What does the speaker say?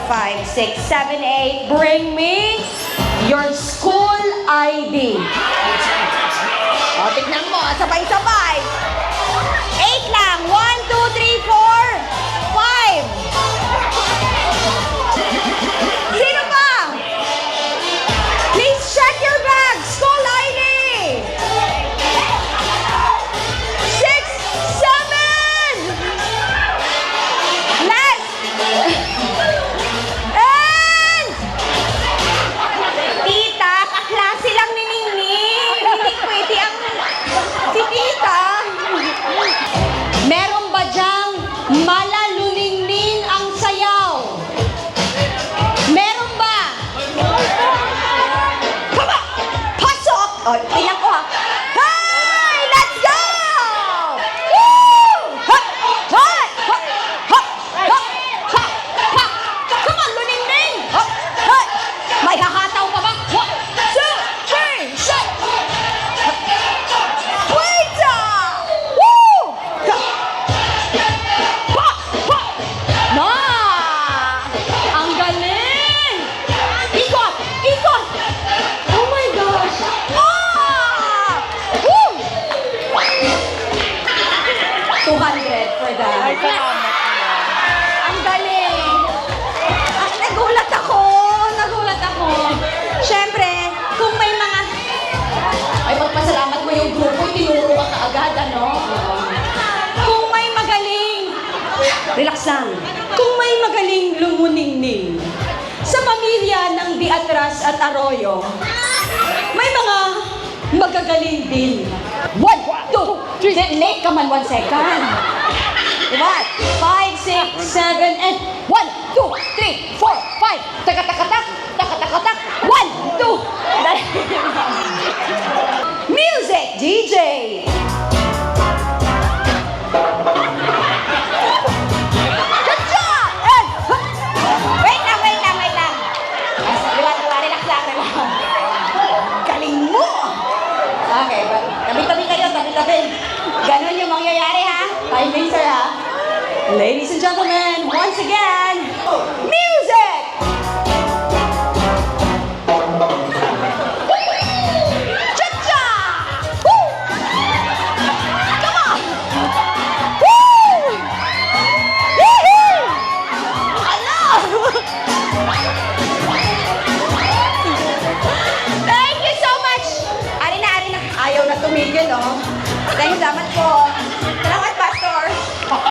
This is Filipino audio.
5, 6, 7, 8. Bring me your school ID. O, tignan mo, sabay-sabay. 8 lang. 1, 2, 3, 4, 5. Sino pa? Please check your bag. School ID. 6, 7. Last. And tita, kaklase lang ni Ningning. Hindi pwede ang si tita. Meron ba diyang malaluningning ang sayaw? Meron ba? Come on! Pasok! O, tingnan ko ha. Hey! Let's go! Woo! Ha! Ha! Ha! Ha! Ha! Ha! Ha! Come on, luningning! Ha! Ha! May hahataw pa ba? 1, 2, 3, shot! Wait! Woo! Ha! Ha! Na! Ang galing! Ikot! Ikot! Oh my gosh! Ah! Woo! 200 for that. Ay, salamat naman. Ang galing! Ah, nagulat ako! Nagulat ako! Siyempre, kung may mga... Ay, magpasalamat mo yung grupo, tinuro ka kaagad, ano? Kung may magaling... Relax lang. Kung may magaling lumuningning sa pamilya ng Diatras at Arroyo, may mga magagaling din. 1, 2, 3, late ka man 1 second. What? 5, 6, 7, and 1, 2, 3, 4, 5. Taka-taka-tak, taka-taka-tak. 1, 2. Music, DJ. Good job! And, wait lang, wait lang, wait lang. Relax lang, relax. Galing mo! Okay, tabi-tabi kayo, tabi-tabi. Ganon yung mangyayari, ha? Timing, sir, ha? Ladies and gentlemen, once again, music!